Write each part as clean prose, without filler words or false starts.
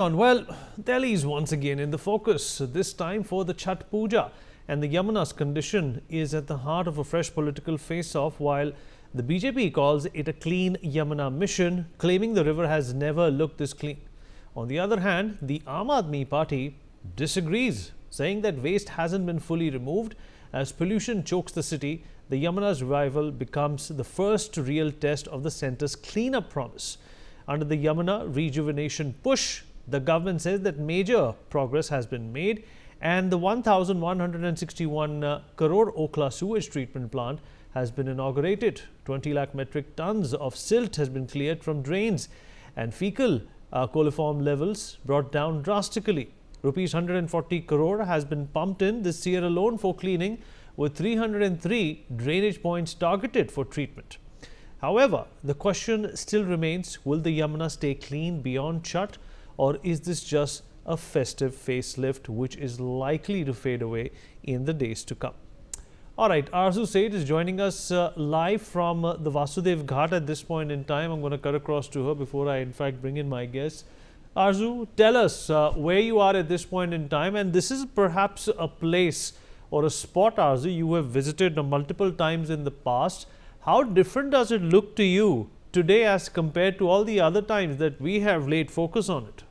Well, Delhi is once again in the focus, this time for the Chhath Puja, and the Yamuna's condition is at the heart of a fresh political face-off, while the BJP calls it a clean Yamuna mission, claiming the river has never looked this clean. On the other hand, the Aam Aadmi Party disagrees, saying that waste hasn't been fully removed. As pollution chokes the city, the Yamuna's revival becomes the first real test of the centre's clean-up promise. Under the Yamuna rejuvenation push, the government says that major progress has been made, and the 1,161 crore Okhla sewage treatment plant has been inaugurated. 20 lakh metric tons of silt has been cleared from drains, and fecal coliform levels brought down drastically. Rupees 140 crore has been pumped in this year alone for cleaning, with 303 drainage points targeted for treatment. However, the question still remains, will the Yamuna stay clean beyond Chhath, or is this just a festive facelift which is likely to fade away in the days to come? All right, Arzu Said is joining us live from the Vasudev Ghat at this point in time. I'm going to cut across to her before I in fact bring in my guests. Arzu, tell us where you are at this point in time, and this is perhaps a place or a spot, Arzu, you have visited multiple times in the past. How different does it look to you today as compared to all the other times that we have laid focus on it?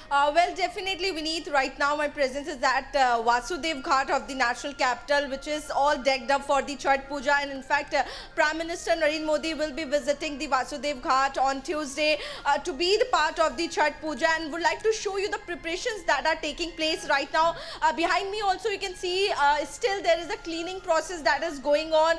Well, definitely, Vineet, right now my presence is at Vasudev Ghat of the national capital, which is all decked up for the Chhath Puja. And in fact, Prime Minister Narendra Modi will be visiting the Vasudev Ghat on Tuesday to be the part of the Chhath Puja, and would like to show you the preparations that are taking place right now. Behind me also you can see still there is a cleaning process that is going on.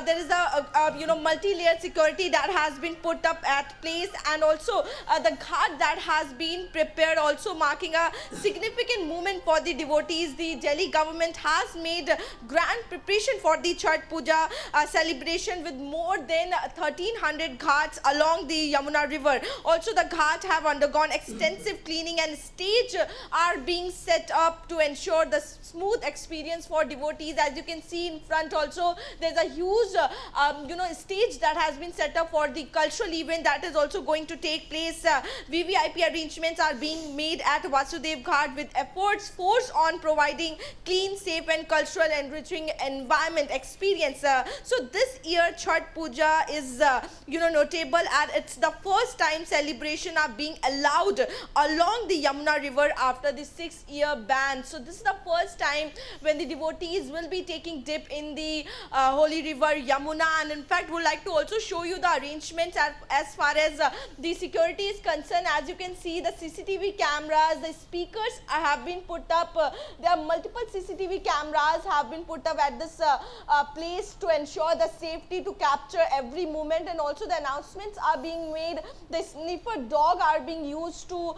There is a multi-layered security that has been put up at place, and also the ghat that has been prepared, also marking a significant moment for the devotees. The Delhi government has made grand preparation for the Chhath Puja celebration with more than 1,300 ghats along the Yamuna river. Also, the ghat have undergone extensive cleaning, and stage are being set up to ensure the smooth experience for devotees. As you can see in front also, there's a huge stage that has been set up for the cultural event that is also going to take place. VVIP arrangements are being made at Vasudev Ghat, with efforts forced on providing clean, safe and cultural enriching environment experience. So this year Chhath Puja is notable, and it's the first time celebration are being allowed along the Yamuna river after the 6-year ban. So this is the first time when the devotees will be taking dip in the holy river Yamuna. And in fact, would like to also show you the arrangements as far as the security is concerned. As you can see, the CCTV cameras, the speakers have been put up. There are multiple CCTV cameras have been put up at this place to ensure the safety, to capture every moment, and also the announcements are being made. The sniffer dog are being used to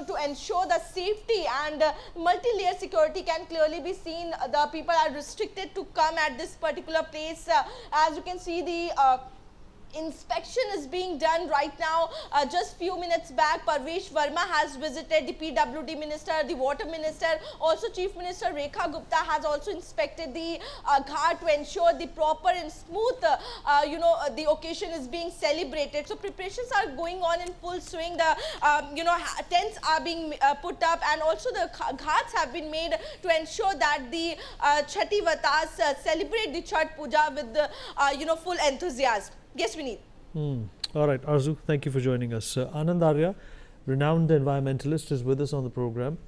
to ensure the safety, and multi-layer security can clearly be seen. The people are restricted to come at this particular place. As you can see, the inspection is being done right now. Just few minutes back, Parvesh Verma has visited, the PWD minister, the water minister, also Chief Minister Rekha Gupta has also inspected the ghat to ensure the proper and smooth the occasion is being celebrated. So preparations are going on in full swing. The tents are being put up, and also the ghats have been made to ensure that the Chhati Vatas celebrate the Chhath Puja with full enthusiasm. Yes, Vineet. All right, Arzu, thank you for joining us. Anand Arya, renowned environmentalist, is with us on the program.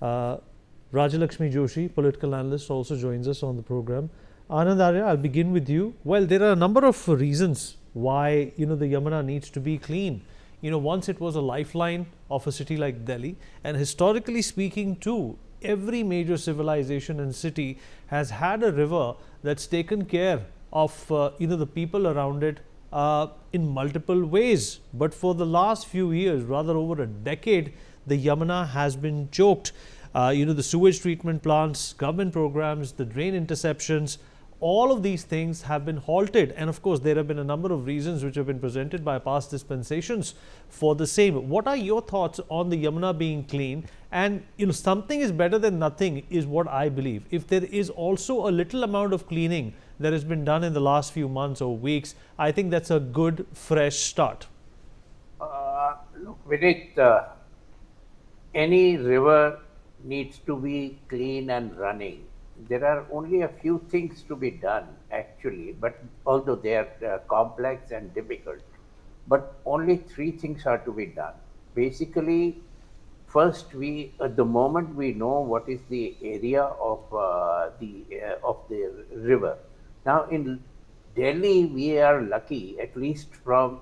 Rajalakshmi Joshi, political analyst, also joins us on the program. Anand Arya, I'll begin with you. Well, there are a number of reasons why the Yamuna needs to be clean. Once it was a lifeline of a city like Delhi, and historically speaking too, every major civilization and city has had a river that's taken care of the people around it in multiple ways. But for the last few years, rather over a decade, the Yamuna has been choked. The sewage treatment plants, government programs, the drain interceptions, all of these things have been halted. And of course, there have been a number of reasons which have been presented by past dispensations for the same. What are your thoughts on the Yamuna being clean? And something is better than nothing is what I believe. If there is also a little amount of cleaning that has been done in the last few months or weeks, I think that's a good fresh start. Vinit, any river needs to be clean and running. There are only a few things to be done, actually, but although they are complex and difficult, but only three things are to be done. Basically, first, we at the moment we know what is the area of the river. Now in Delhi, we are lucky, at least from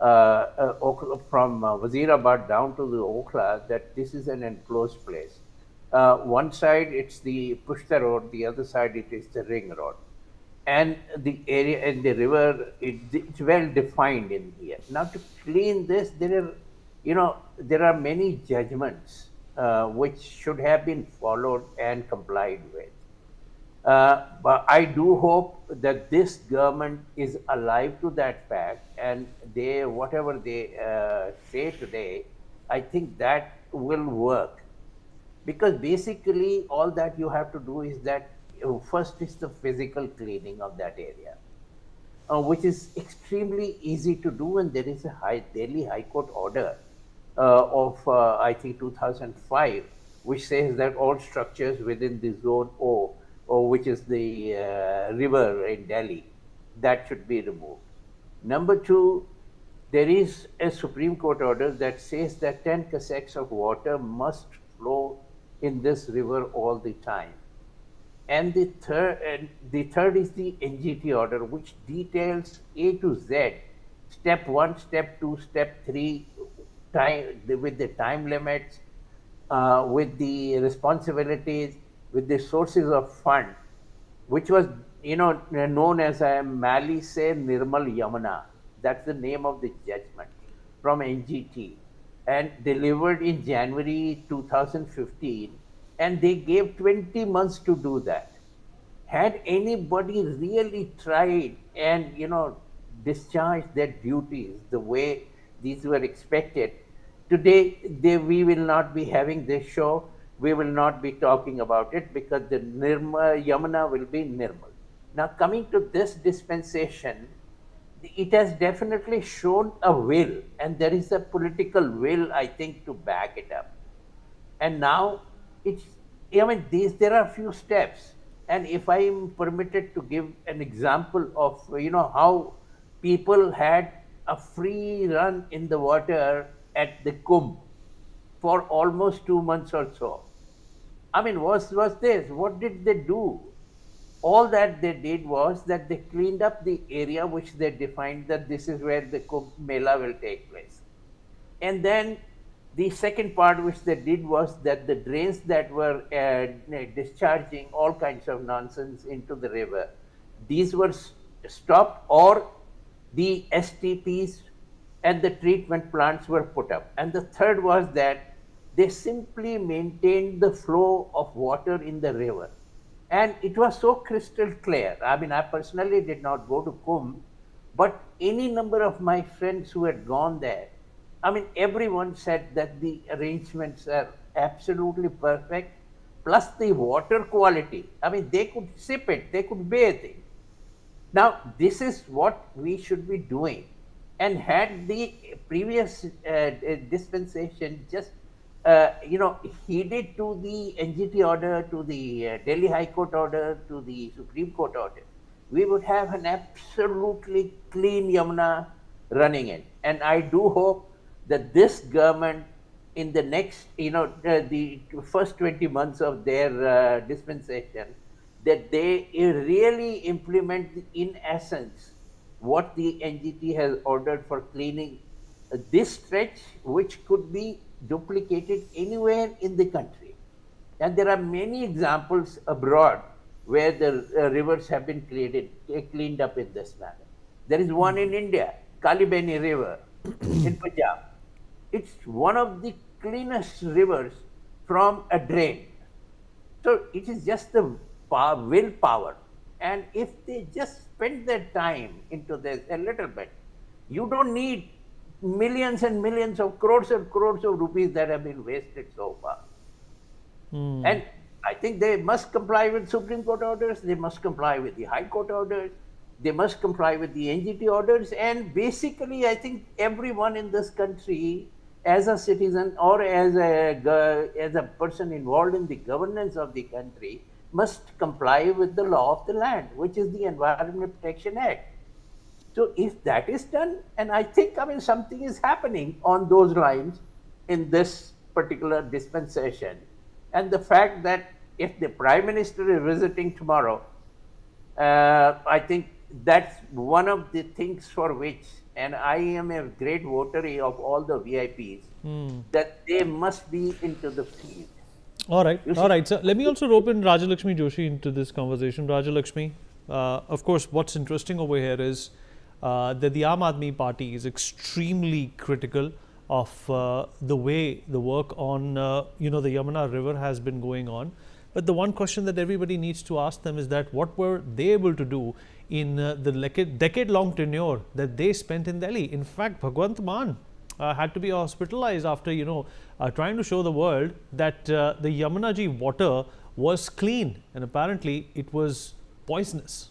Wazirabad down to the Okhla, that this is an enclosed place. One side it's the Pushta Road, the other side it is the Ring Road, and the area and the river it's well defined in here. Now to clean this, there are many judgments which should have been followed and complied with. But I do hope that this government is alive to that fact, and they whatever they say today, I think that will work, because basically all that you have to do is that first is the physical cleaning of that area, which is extremely easy to do, and there is a Delhi High Court order of I think 2005, which says that all structures within the zone O, or which is the river in Delhi, that should be removed. Number two, there is a Supreme Court order that says that 10 cassettes of water must flow in this river all the time. And the third is the NGT order, which details A to Z, step one, step two, step three, with the time limits, with the responsibilities, with the sources of fund, which was known as Mali Se Nirmal Yamuna. That's the name of the judgment from NGT, and delivered in January 2015, and they gave 20 months to do that. Had anybody really tried and discharged their duties the way these were expected, today we will not be having this show. We will not be talking about it, because the Yamuna will be Nirmal. Now, coming to this dispensation, it has definitely shown a will, and there is a political will, I think, to back it up. And now it's, I mean, there are few steps. And if I am permitted to give an example of how people had a free run in the water at the Kumbh for almost 2 months or so. I mean, was this? What did they do? All that they did was that they cleaned up the area which they defined that this is where the Kumbh Mela will take place. And then the second part which they did was that the drains that were discharging all kinds of nonsense into the river, these were stopped, or the STPs and the treatment plants were put up. And the third was that they simply maintained the flow of water in the river. And it was so crystal clear. I mean, I personally did not go to Kumbh, but any number of my friends who had gone there, I mean, everyone said that the arrangements are absolutely perfect, plus the water quality. I mean, they could sip it, they could bathe it. Now, this is what we should be doing. And had the previous dispensation just, heeded to the NGT order, to the Delhi High Court order, to the Supreme Court order, we would have an absolutely clean Yamuna running in. And I do hope that this government, in the next, the first 20 months of their dispensation, that they really implement in essence what the NGT has ordered for cleaning this stretch, which could be duplicated anywhere in the country. And there are many examples abroad where the rivers have been cleaned up in this manner. There is one in India, Kalibeni River in Punjab. It's one of the cleanest rivers from a drain. So it is just the willpower. And if they just spend their time into this a little bit, you don't need millions and millions of crores and crores of rupees that have been wasted so far. And I think they must comply with Supreme Court orders, they must comply with the High Court orders, they must comply with the NGT orders, and basically I think everyone in this country, as a citizen or as a person involved in the governance of the country, must comply with the law of the land, which is the Environment Protection Act. So if that is done, and I think, I mean, something is happening on those lines in this particular dispensation. And the fact that if the Prime Minister is visiting tomorrow, I think that's one of the things for which, and I am a great votary of all the VIPs, that they must be into the field. All right. So let me also rope in Rajalakshmi Joshi into this conversation. Rajalakshmi, of course, what's interesting over here is that the Aam Aadmi Party is extremely critical of the way the work on the Yamuna River has been going on. But the one question that everybody needs to ask them is that what were they able to do in the decade-long tenure that they spent in Delhi? In fact, Bhagwant Mann had to be hospitalized after trying to show the world that the Yamuna ji water was clean, and apparently it was poisonous.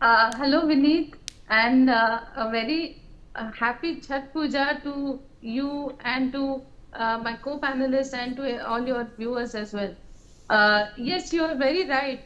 Hello Vineet, and a very happy Chhath Puja to you and to my co-panelists and to all your viewers as well. Yes, you are very right.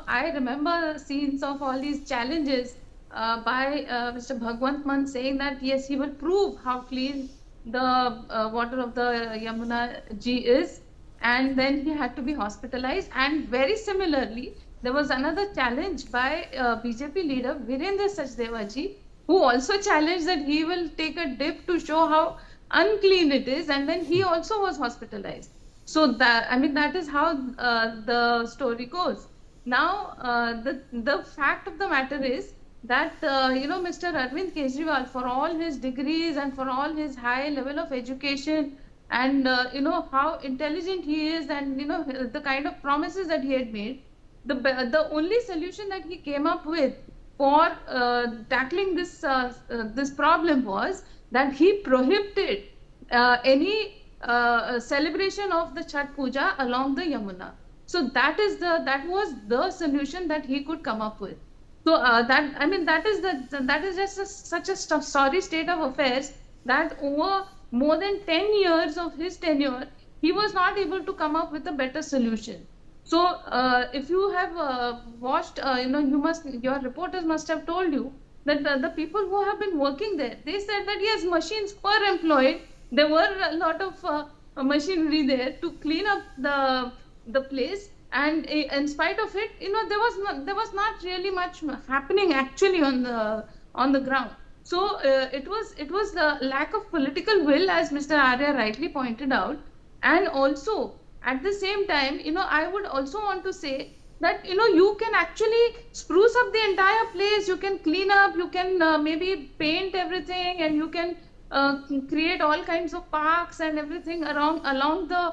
I remember scenes of all these challenges by Mr. Bhagwant Mann saying that yes, he will prove how clean the water of the Yamuna ji is, and then he had to be hospitalized. And very similarly, there was another challenge by BJP leader Virendra Sachdeva ji, who also challenged that he will take a dip to show how unclean it is, and then he also was hospitalized. So that is how the story goes. Now the fact of the matter is that Mr. Arvind Kejriwal, for all his degrees and for all his high level of education and how intelligent he is, and the kind of promises that he had made, the only solution that he came up with for tackling this this problem was that he prohibited any celebration of the Chhath Puja along the Yamuna. So that was the solution that he could come up with. So that is just such a sorry state of affairs that over more than 10 years of his tenure, he was not able to come up with a better solution. So if you have watched, your reporters must have told you that the people who have been working there, they said that yes, machines were employed. There were a lot of machinery there to clean up the place, and in spite of it, there was not really much happening actually on the ground. So it was the lack of political will, as Mr. Arya rightly pointed out, and also at the same time, I would also want to say that you can actually spruce up the entire place. You can clean up. You can maybe paint everything, and you can create all kinds of parks and everything along the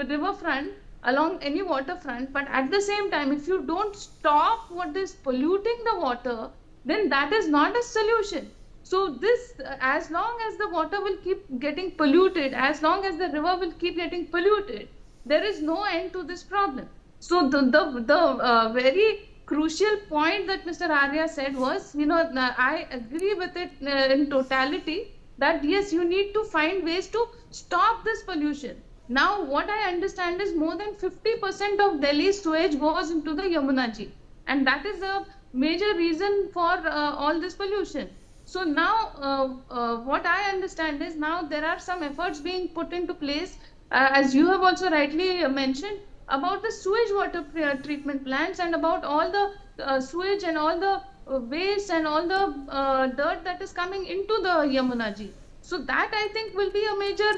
riverfront, along any waterfront. But at the same time, if you don't stop what is polluting the water, then that is not a solution. So this, as long as the water will keep getting polluted, as long as the river will keep getting polluted, there is no end to this problem. So the very crucial point that Mr. Arya said was, I agree with it in totality, that yes, you need to find ways to stop this pollution. Now, what I understand is more than 50% of Delhi's sewage goes into the Yamuna ji, and that is a major reason for all this pollution. So now, what I understand is now there are some efforts being put into place, as you have also rightly mentioned, about the sewage water treatment plants and about all the sewage and all the waste and all the dirt that is coming into the Yamuna ji. So that, I think, will be a major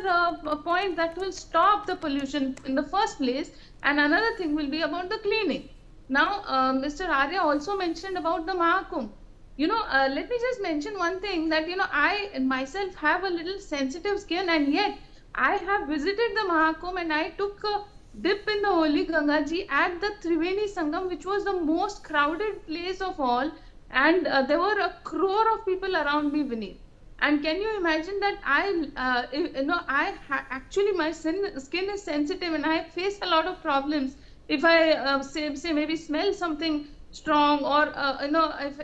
point that will stop the pollution in the first place. And another thing will be about the cleaning. Now, Mr. Arya also mentioned about the Mahakumbh. Let me just mention one thing, that I myself have a little sensitive skin, and yet I have visited the Mahakumbh and I took a dip in the Holy Ganga ji at the Triveni Sangam, which was the most crowded place of all, and there were a crore of people around me, Vineet. And can you imagine that actually my skin is sensitive, and I face a lot of problems if I say maybe smell something strong, or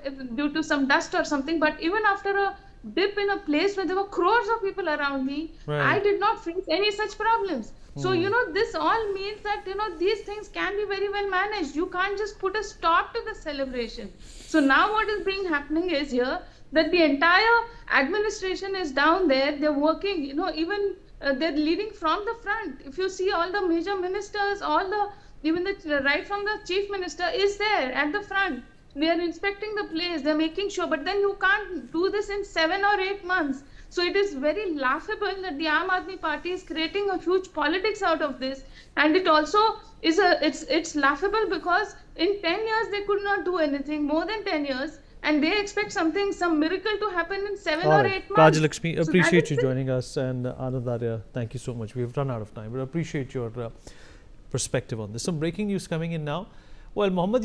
if due to some dust or something. But even after dip in a place where there were crores of people around me. Right. I did not face any such problems. So, this all means that, these things can be very well managed. You can't just put a stop to the celebration. So now what is being happening is here that the entire administration is down there. They're working, even they're leading from the front. If you see all the major ministers, even the right from the chief minister is there at the front. They are inspecting the place, they're making sure, but then you can't do this in 7 or 8 months. So it is very laughable that the Aam Aadmi Party is creating a huge politics out of this, and it also is it's laughable because in 10 years they could not do anything, more than 10 years, and they expect some miracle to happen in 7 All or right. 8 months. Rajalakshmi, So that appreciate is you it. joining us, and Anand Arya, thank you so much. We've run out of time, but appreciate your perspective on this. Some breaking news coming in now. Well, Mohammed